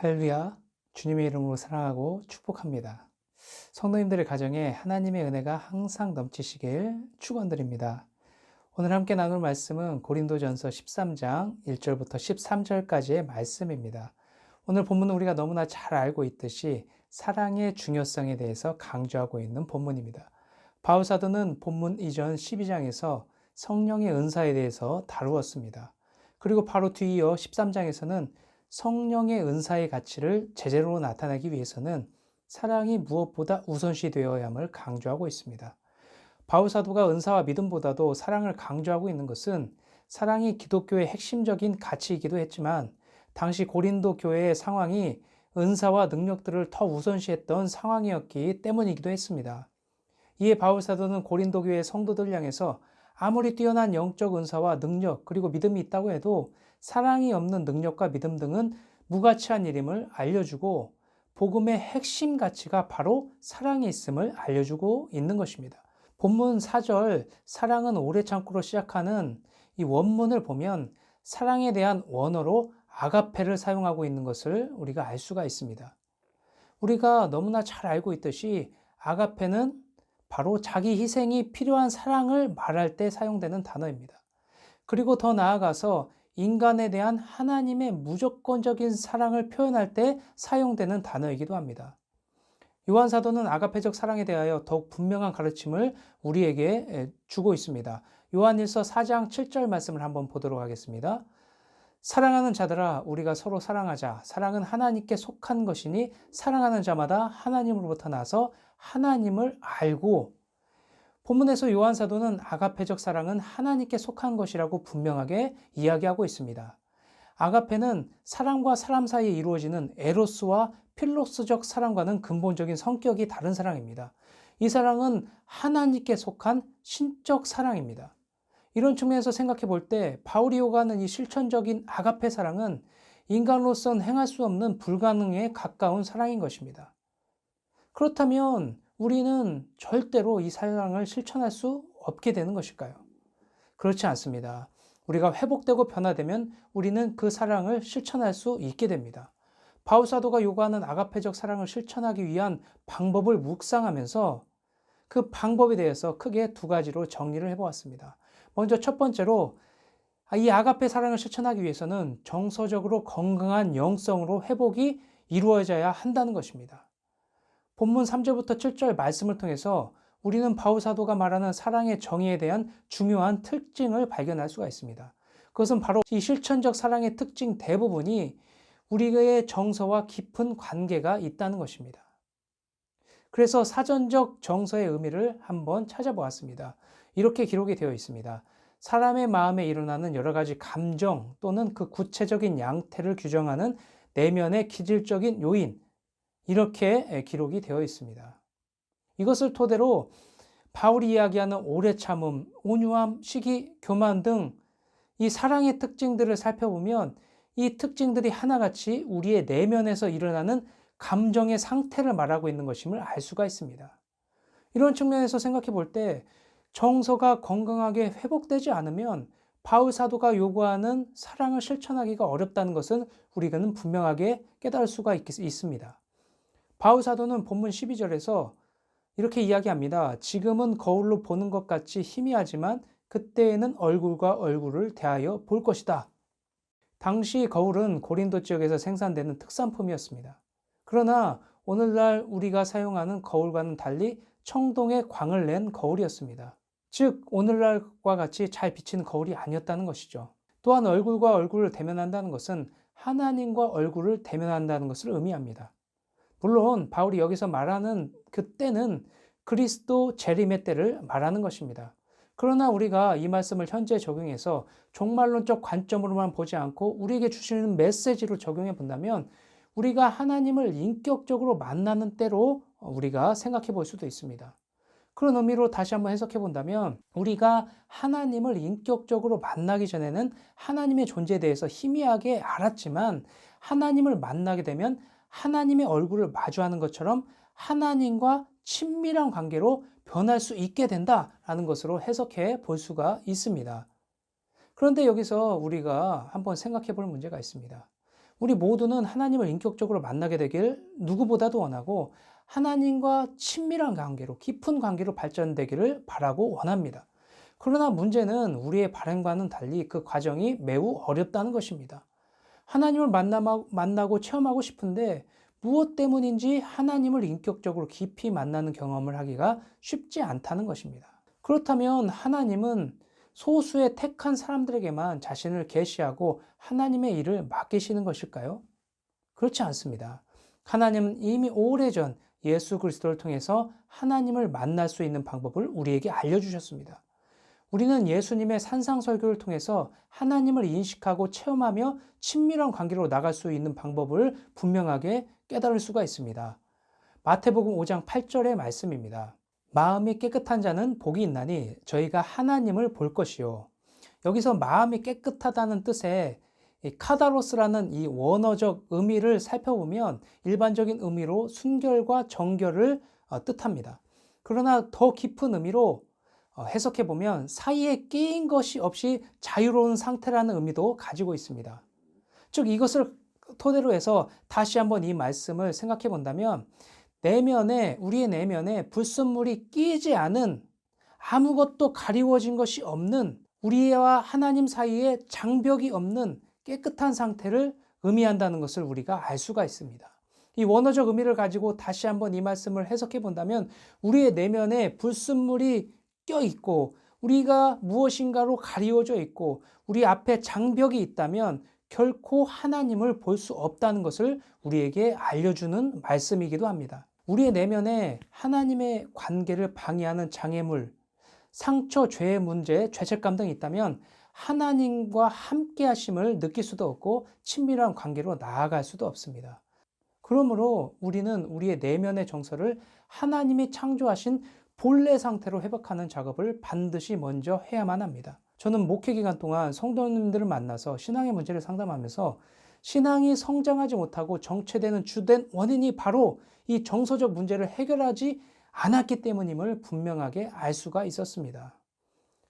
할렐루야, 주님의 이름으로 사랑하고 축복합니다. 성도님들의 가정에 하나님의 은혜가 항상 넘치시길 축원드립니다. 오늘 함께 나눌 말씀은 고린도전서 13장 1절부터 13절까지의 말씀입니다. 오늘 본문은 우리가 너무나 잘 알고 있듯이 사랑의 중요성에 대해서 강조하고 있는 본문입니다. 바울 사도는 본문 이전 12장에서 성령의 은사에 대해서 다루었습니다. 그리고 바로 뒤이어 13장에서는 성령의 은사의 가치를 제대로 나타내기 위해서는 사랑이 무엇보다 우선시 되어야 함을 강조하고 있습니다. 바울 사도가 은사와 믿음보다도 사랑을 강조하고 있는 것은 사랑이 기독교의 핵심적인 가치이기도 했지만 당시 고린도 교회의 상황이 은사와 능력들을 더 우선시했던 상황이었기 때문이기도 했습니다. 이에 바울 사도는 고린도 교회 성도들 향해서 아무리 뛰어난 영적 은사와 능력 그리고 믿음이 있다고 해도 사랑이 없는 능력과 믿음 등은 무가치한 일임을 알려주고 복음의 핵심 가치가 바로 사랑이 있음을 알려주고 있는 것입니다. 본문 4절 사랑은 오래 참고로 시작하는 이 원문을 보면 사랑에 대한 원어로 아가페를 사용하고 있는 것을 우리가 알 수가 있습니다. 우리가 너무나 잘 알고 있듯이 아가페는 바로 자기 희생이 필요한 사랑을 말할 때 사용되는 단어입니다. 그리고 더 나아가서 인간에 대한 하나님의 무조건적인 사랑을 표현할 때 사용되는 단어이기도 합니다. 요한 사도는 아가페적 사랑에 대하여 더욱 분명한 가르침을 우리에게 주고 있습니다. 요한일서 4장 7절 말씀을 한번 보도록 하겠습니다. 사랑하는 자들아 우리가 서로 사랑하자. 사랑은 하나님께 속한 것이니 사랑하는 자마다 하나님으로부터 나서 하나님을 알고. 본문에서 요한 사도는 아가페적 사랑은 하나님께 속한 것이라고 분명하게 이야기하고 있습니다. 아가페는 사람과 사람 사이에 이루어지는 에로스와 필로스적 사랑과는 근본적인 성격이 다른 사랑입니다. 이 사랑은 하나님께 속한 신적 사랑입니다. 이런 측면에서 생각해 볼 때 바울이 요구하는 이 실천적인 아가페 사랑은 인간으로서는 행할 수 없는 불가능에 가까운 사랑인 것입니다. 그렇다면 우리는 절대로 이 사랑을 실천할 수 없게 되는 것일까요? 그렇지 않습니다. 우리가 회복되고 변화되면 우리는 그 사랑을 실천할 수 있게 됩니다. 바울 사도가 요구하는 아가페적 사랑을 실천하기 위한 방법을 묵상하면서 그 방법에 대해서 크게 두 가지로 정리를 해보았습니다. 먼저 첫 번째로 이 아가페 사랑을 실천하기 위해서는 정서적으로 건강한 영성으로 회복이 이루어져야 한다는 것입니다. 본문 3절부터 7절 말씀을 통해서 우리는 바울 사도가 말하는 사랑의 정의에 대한 중요한 특징을 발견할 수가 있습니다. 그것은 바로 이 실천적 사랑의 특징 대부분이 우리의 정서와 깊은 관계가 있다는 것입니다. 그래서 사전적 정서의 의미를 한번 찾아보았습니다. 이렇게 기록이 되어 있습니다. 사람의 마음에 일어나는 여러 가지 감정 또는 그 구체적인 양태를 규정하는 내면의 기질적인 요인, 이렇게 기록이 되어 있습니다. 이것을 토대로 바울이 이야기하는 오래 참음, 온유함, 시기, 교만 등 이 사랑의 특징들을 살펴보면 이 특징들이 하나같이 우리의 내면에서 일어나는 감정의 상태를 말하고 있는 것임을 알 수가 있습니다. 이런 측면에서 생각해 볼 때 정서가 건강하게 회복되지 않으면 바울 사도가 요구하는 사랑을 실천하기가 어렵다는 것은 우리는 분명하게 깨달을 수가 있습니다. 바울 사도는 본문 12절에서 이렇게 이야기합니다. 지금은 거울로 보는 것 같이 희미하지만 그때에는 얼굴과 얼굴을 대하여 볼 것이다. 당시 거울은 고린도 지역에서 생산되는 특산품이었습니다. 그러나 오늘날 우리가 사용하는 거울과는 달리 청동의 광을 낸 거울이었습니다. 즉 오늘날과 같이 잘 비치는 거울이 아니었다는 것이죠. 또한 얼굴과 얼굴을 대면한다는 것은 하나님과 얼굴을 대면한다는 것을 의미합니다. 물론 바울이 여기서 말하는 그때는 그리스도 재림의 때를 말하는 것입니다. 그러나 우리가 이 말씀을 현재 적용해서 종말론적 관점으로만 보지 않고 우리에게 주시는 메시지로 적용해 본다면 우리가 하나님을 인격적으로 만나는 때로 우리가 생각해 볼 수도 있습니다. 그런 의미로 다시 한번 해석해 본다면 우리가 하나님을 인격적으로 만나기 전에는 하나님의 존재에 대해서 희미하게 알았지만 하나님을 만나게 되면 하나님의 얼굴을 마주하는 것처럼 하나님과 친밀한 관계로 변할 수 있게 된다라는 것으로 해석해 볼 수가 있습니다. 그런데 여기서 우리가 한번 생각해 볼 문제가 있습니다. 우리 모두는 하나님을 인격적으로 만나게 되길 누구보다도 원하고 하나님과 친밀한 관계로, 깊은 관계로 발전되기를 바라고 원합니다. 그러나 문제는 우리의 바람과는 달리 그 과정이 매우 어렵다는 것입니다. 하나님을 만나고 체험하고 싶은데 무엇 때문인지 하나님을 인격적으로 깊이 만나는 경험을 하기가 쉽지 않다는 것입니다. 그렇다면 하나님은 소수의 택한 사람들에게만 자신을 계시하고 하나님의 일을 맡기시는 것일까요? 그렇지 않습니다. 하나님은 이미 오래전 예수 그리스도를 통해서 하나님을 만날 수 있는 방법을 우리에게 알려주셨습니다. 우리는 예수님의 산상설교를 통해서 하나님을 인식하고 체험하며 친밀한 관계로 나갈 수 있는 방법을 분명하게 깨달을 수가 있습니다. 마태복음 5장 8절의 말씀입니다. 마음이 깨끗한 자는 복이 있나니 저희가 하나님을 볼 것이요. 여기서 마음이 깨끗하다는 뜻의 카다로스라는 이 원어적 의미를 살펴보면 일반적인 의미로 순결과 정결을 뜻합니다. 그러나 더 깊은 의미로 해석해 보면 사이에 끼인 것이 없이 자유로운 상태라는 의미도 가지고 있습니다. 즉 이것을 토대로 해서 다시 한번 이 말씀을 생각해 본다면 우리의 내면에 불순물이 끼지 않은, 아무것도 가리워진 것이 없는, 우리와 하나님 사이에 장벽이 없는 깨끗한 상태를 의미한다는 것을 우리가 알 수가 있습니다. 이 원어적 의미를 가지고 다시 한번 이 말씀을 해석해 본다면 우리의 내면에 불순물이 껴있고 우리가 무엇인가로 가리워져 있고 우리 앞에 장벽이 있다면 결코 하나님을 볼 수 없다는 것을 우리에게 알려주는 말씀이기도 합니다. 우리의 내면에 하나님의 관계를 방해하는 장애물, 상처, 죄의 문제, 죄책감 등이 있다면 하나님과 함께 하심을 느낄 수도 없고 친밀한 관계로 나아갈 수도 없습니다. 그러므로 우리는 우리의 내면의 정서를 하나님이 창조하신 본래 상태로 회복하는 작업을 반드시 먼저 해야만 합니다. 저는 목회 기간 동안 성도님들을 만나서 신앙의 문제를 상담하면서 신앙이 성장하지 못하고 정체되는 주된 원인이 바로 이 정서적 문제를 해결하지 않았기 때문임을 분명하게 알 수가 있었습니다.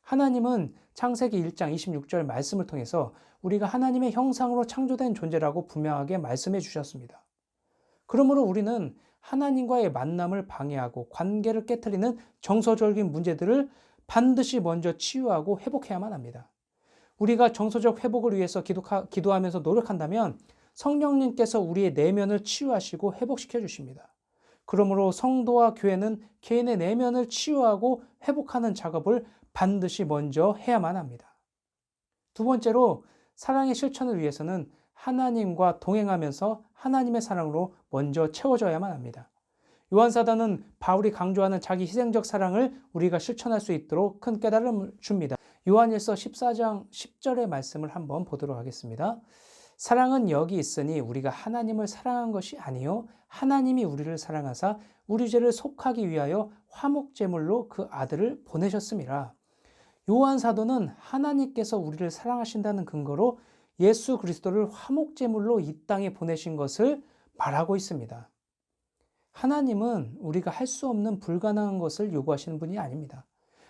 하나님은 창세기 1장 26절 말씀을 통해서 우리가 하나님의 형상으로 창조된 존재라고 분명하게 말씀해 주셨습니다. 그러므로 우리는 하나님과의 만남을 방해하고 관계를 깨트리는 정서적인 문제들을 반드시 먼저 치유하고 회복해야만 합니다. 우리가 정서적 회복을 위해서 기도하면서 노력한다면 성령님께서 우리의 내면을 치유하시고 회복시켜 주십니다. 그러므로 성도와 교회는 개인의 내면을 치유하고 회복하는 작업을 반드시 먼저 해야만 합니다. 두 번째로 사랑의 실천을 위해서는 하나님과 동행하면서 하나님의 사랑으로 먼저 채워져야만 합니다. 요한사도는 바울이 강조하는 자기 희생적 사랑을 우리가 실천할 수 있도록 큰 깨달음을 줍니다. 요한일서 14장 10절의 말씀을 한번 보도록 하겠습니다. 사랑은 여기 있으니 우리가 하나님을 사랑한 것이 아니요 하나님이 우리를 사랑하사 우리 죄를 속하기 위하여 화목제물로 그 아들을 보내셨음이라. 요한 사도는 하나님께서 우리를 사랑하신다는 근거로 예수 그리스도를 화목제물로 이 땅에 보내신 것을 말하고 있습니다. 하나님은 우리가 할 수 없는 불가능한 것을 요구하시는 분이 아닙니다.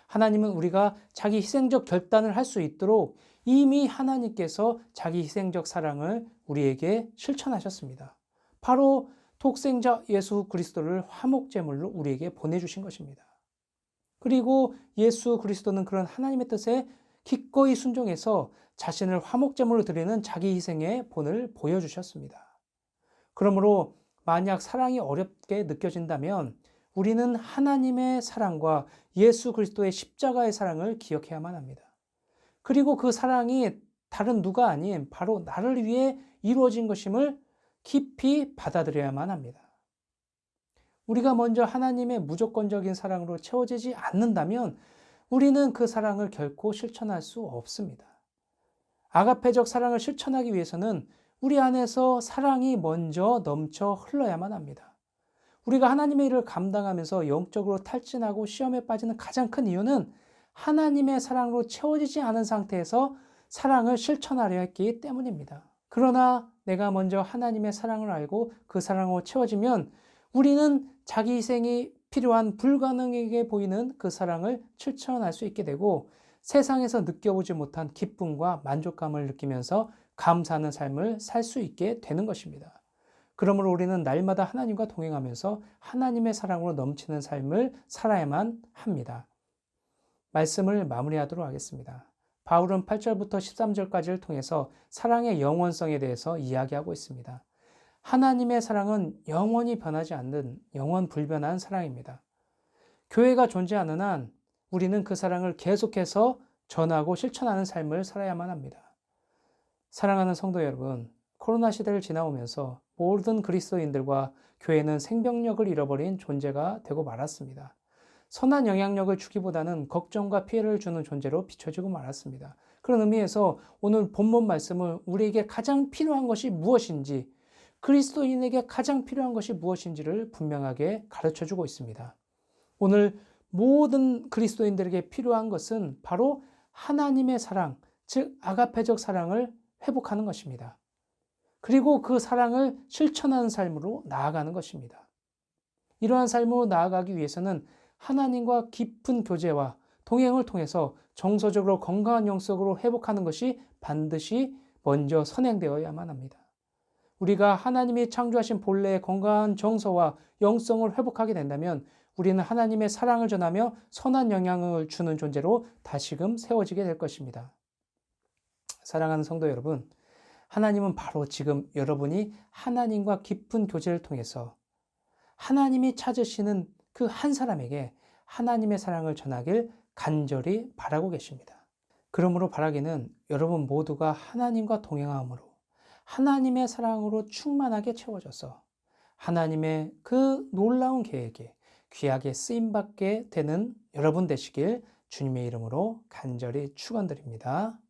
하나님은 우리가 자기 희생적 결단을 할 수 있도록 이미 하나님께서 자기 희생적 사랑을 우리에게 실천하셨습니다. 바로 독생자 예수 그리스도를 화목제물로 우리에게 보내주신 것입니다. 그리고 예수 그리스도는 그런 하나님의 뜻에 기꺼이 순종해서 자신을 화목제물로 드리는 자기 희생의 본을 보여주셨습니다. 그러므로 만약 사랑이 어렵게 느껴진다면 우리는 하나님의 사랑과 예수 그리스도의 십자가의 사랑을 기억해야만 합니다. 그리고 그 사랑이 다른 누가 아닌 바로 나를 위해 이루어진 것임을 깊이 받아들여야만 합니다. 우리가 먼저 하나님의 무조건적인 사랑으로 채워지지 않는다면 우리는 그 사랑을 결코 실천할 수 없습니다. 아가페적 사랑을 실천하기 위해서는 우리 안에서 사랑이 먼저 넘쳐 흘러야만 합니다. 우리가 하나님의 일을 감당하면서 영적으로 탈진하고 시험에 빠지는 가장 큰 이유는 하나님의 사랑으로 채워지지 않은 상태에서 사랑을 실천하려 했기 때문입니다. 그러나 내가 먼저 하나님의 사랑을 알고 그 사랑으로 채워지면 우리는 자기 희생이 필요한 불가능하게 보이는 그 사랑을 실천할 수 있게 되고 세상에서 느껴보지 못한 기쁨과 만족감을 느끼면서 감사하는 삶을 살 수 있게 되는 것입니다. 그러므로 우리는 날마다 하나님과 동행하면서 하나님의 사랑으로 넘치는 삶을 살아야만 합니다. 말씀을 마무리하도록 하겠습니다. 바울은 8절부터 13절까지를 통해서 사랑의 영원성에 대해서 이야기하고 있습니다. 하나님의 사랑은 영원히 변하지 않는 영원 불변한 사랑입니다. 교회가 존재하는 한 우리는 그 사랑을 계속해서 전하고 실천하는 삶을 살아야만 합니다. 사랑하는 성도 여러분, 코로나 시대를 지나오면서 모든 그리스도인들과 교회는 생명력을 잃어버린 존재가 되고 말았습니다. 선한 영향력을 주기보다는 걱정과 피해를 주는 존재로 비춰지고 말았습니다. 그런 의미에서 오늘 본문 말씀은 우리에게 가장 필요한 것이 무엇인지, 그리스도인에게 가장 필요한 것이 무엇인지를 분명하게 가르쳐주고 있습니다. 오늘 모든 그리스도인들에게 필요한 것은 바로 하나님의 사랑, 즉 아가페적 사랑을 회복하는 것입니다. 그리고 그 사랑을 실천하는 삶으로 나아가는 것입니다. 이러한 삶으로 나아가기 위해서는 하나님과 깊은 교제와 동행을 통해서 정서적으로 건강한 영성으로 회복하는 것이 반드시 먼저 선행되어야만 합니다. 우리가 하나님이 창조하신 본래의 건강한 정서와 영성을 회복하게 된다면 우리는 하나님의 사랑을 전하며 선한 영향을 주는 존재로 다시금 세워지게 될 것입니다. 사랑하는 성도 여러분, 하나님은 바로 지금 여러분이 하나님과 깊은 교제를 통해서 하나님이 찾으시는 그 한 사람에게 하나님의 사랑을 전하길 간절히 바라고 계십니다. 그러므로 바라기는 여러분 모두가 하나님과 동행함으로 하나님의 사랑으로 충만하게 채워져서 하나님의 그 놀라운 계획에 귀하게 쓰임받게 되는 여러분 되시길 주님의 이름으로 간절히 축원드립니다.